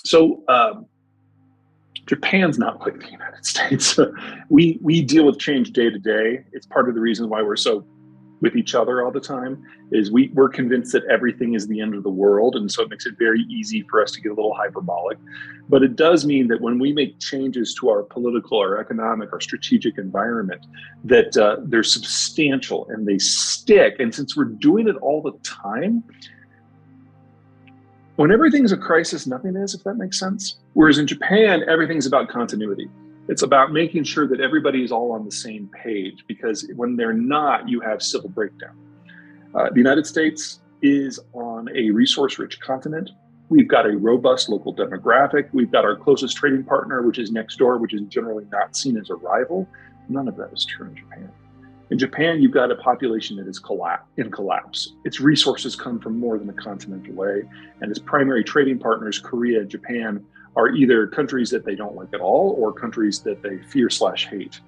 So Japan's not like the United States. We deal with change day to day. It's part of the reason why we're so with each other all the time, is we're convinced that everything is the end of the world. And so it makes it very easy for us to get a little hyperbolic. But it does mean that when we make changes to our political, our economic, our strategic environment, that they're substantial and they stick. And since we're doing it all the time, when everything's a crisis, nothing is, if that makes sense. Whereas in Japan, everything's about continuity. It's about making sure that everybody is all on the same page, because when they're not, you have civil breakdown. The United States is on a resource-rich continent. We've got a robust local demographic. We've got our closest trading partner, which is next door, which is generally not seen as a rival. None of that is true in Japan. In Japan, you've got a population that is in collapse. Its resources come from more than a continent away, and its primary trading partners, Korea and Japan, are either countries that they don't like at all or countries that they fear/hate.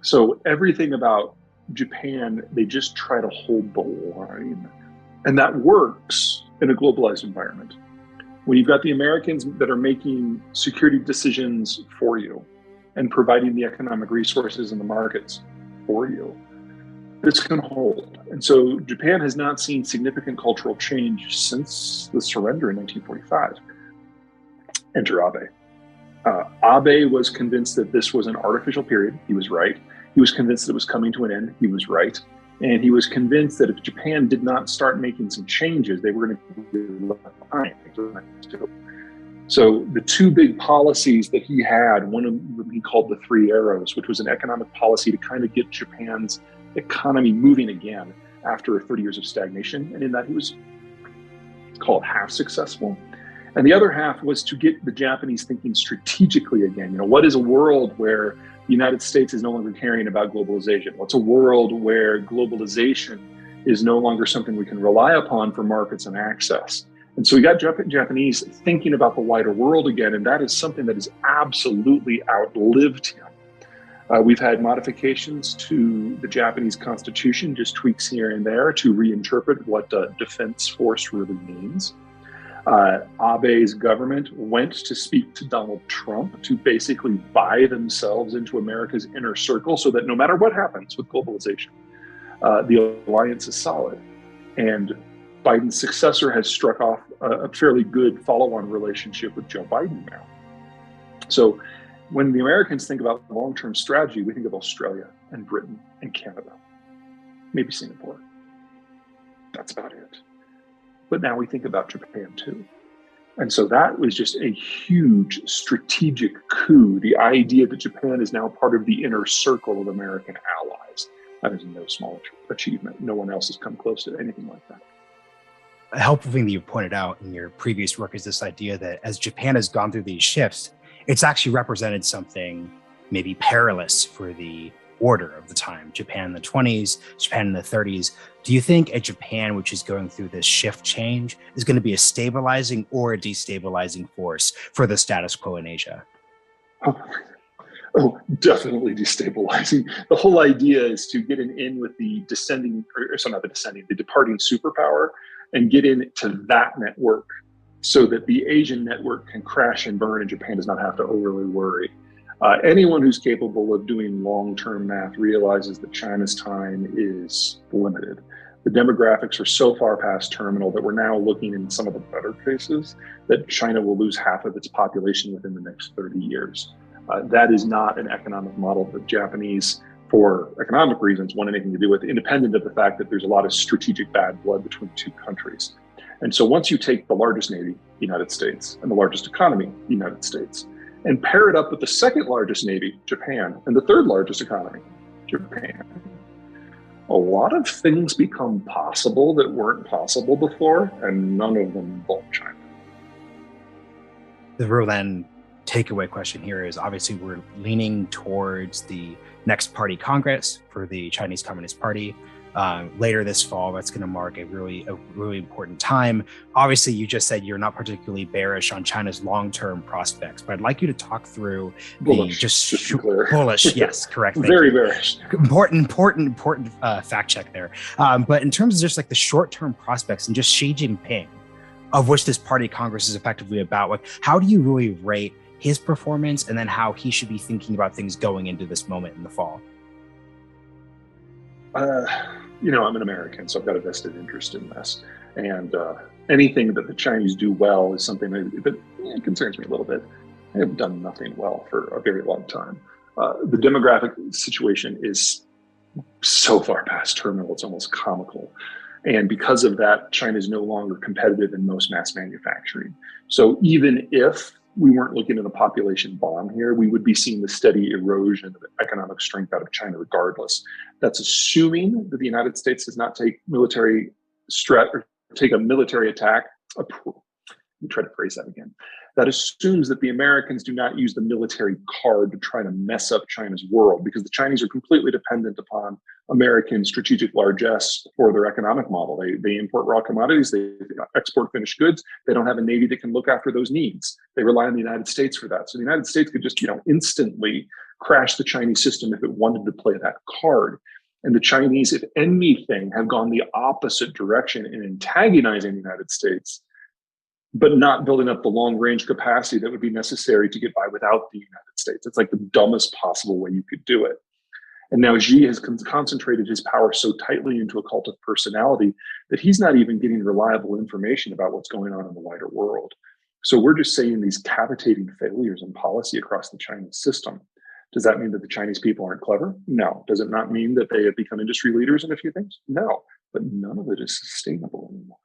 So everything about Japan, they just try to hold the line. And that works in a globalized environment. When you've got the Americans that are making security decisions for you and providing the economic resources in the markets for you, this can hold. And so Japan has not seen significant cultural change since the surrender in 1945. Enter Abe. Abe was convinced that this was an artificial period. He was right. He was convinced that it was coming to an end. He was right. And he was convinced that if Japan did not start making some changes, they were going to be left behind. So the two big policies that he had, one of them he called the three arrows, which was an economic policy to kind of get Japan's economy moving again after 30 years of stagnation. And in that he was called half successful. And the other half was to get the Japanese thinking strategically again. What is a world where the United States is no longer caring about globalization? What's a world where globalization is no longer something we can rely upon for markets and access? And so we got Japanese thinking about the wider world again, and that is something that has absolutely outlived him. We've had modifications to the Japanese constitution, just tweaks here and there to reinterpret what defense force really means. Abe's government went to speak to Donald Trump to basically buy themselves into America's inner circle so that no matter what happens with globalization, the alliance is solid. And Biden's successor has struck off a fairly good follow-on relationship with Joe Biden now. So when the Americans think about long-term strategy, we think of Australia and Britain and Canada, maybe Singapore. That's about it. But now we think about Japan too. And so that was just a huge strategic coup. The idea that Japan is now part of the inner circle of American allies. That is no small achievement. No one else has come close to anything like that. A helpful thing that you pointed out in your previous work is this idea that as Japan has gone through these shifts, it's actually represented something maybe perilous for the order of the time. Japan in the 20s, Japan in the 30s. Do you think a Japan which is going through this shift change is going to be a stabilizing or a destabilizing force for the status quo in Asia? Oh, definitely destabilizing. The whole idea is to get in with the the departing superpower and get into that network so that the Asian network can crash and burn and Japan does not have to overly worry. Anyone who's capable of doing long-term math realizes that China's time is limited. The demographics are so far past terminal that we're now looking in some of the better cases that China will lose half of its population within the next 30 years. That is not an economic model that Japanese, for economic reasons, want anything to do with, independent of the fact that there's a lot of strategic bad blood between two countries. And so once you take the largest navy, the United States, and the largest economy, the United States, and pair it up with the second largest navy, Japan, and the third largest economy, Japan, a lot of things become possible that weren't possible before, and none of them involve China. The real then takeaway question here is obviously we're leaning towards the next party Congress for the Chinese Communist Party. Later this fall, that's going to mark a really important time. Obviously, you just said you're not particularly bearish on China's long-term prospects, but I'd like you to talk through bullish. Bullish. Yes, correct. Very bearish. Important fact check there. But in terms of just like the short-term prospects and just Xi Jinping, of which this party Congress is effectively about. Like, how do you really rate his performance and then how he should be thinking about things going into this moment in the fall? I'm an American, so I've got a vested interest in this. And anything that the Chinese do well is something that concerns me a little bit. They have done nothing well for a very long time. The demographic situation is so far past terminal, it's almost comical. And because of that, China is no longer competitive in most mass manufacturing. So even if we weren't looking at a population bomb here, we would be seeing the steady erosion of economic strength out of China regardless. That's assuming that the United States does not take military or take a military attack. Let me try to phrase that again. That assumes that the Americans do not use the military card to try to mess up China's world, because the Chinese are completely dependent upon American strategic largesse for their economic model. They import raw commodities, they export finished goods. They don't have a navy that can look after those needs. They rely on the United States for that. So the United States could just, instantly crash the Chinese system if it wanted to play that card. And the Chinese, if anything, have gone the opposite direction in antagonizing the United States, but not building up the long range capacity that would be necessary to get by without the United States. It's like the dumbest possible way you could do it. And now Xi has concentrated his power so tightly into a cult of personality that he's not even getting reliable information about what's going on in the wider world. So we're just seeing these cavitating failures in policy across the Chinese system. Does that mean that the Chinese people aren't clever? No. Does it not mean that they have become industry leaders in a few things? No. But none of it is sustainable anymore.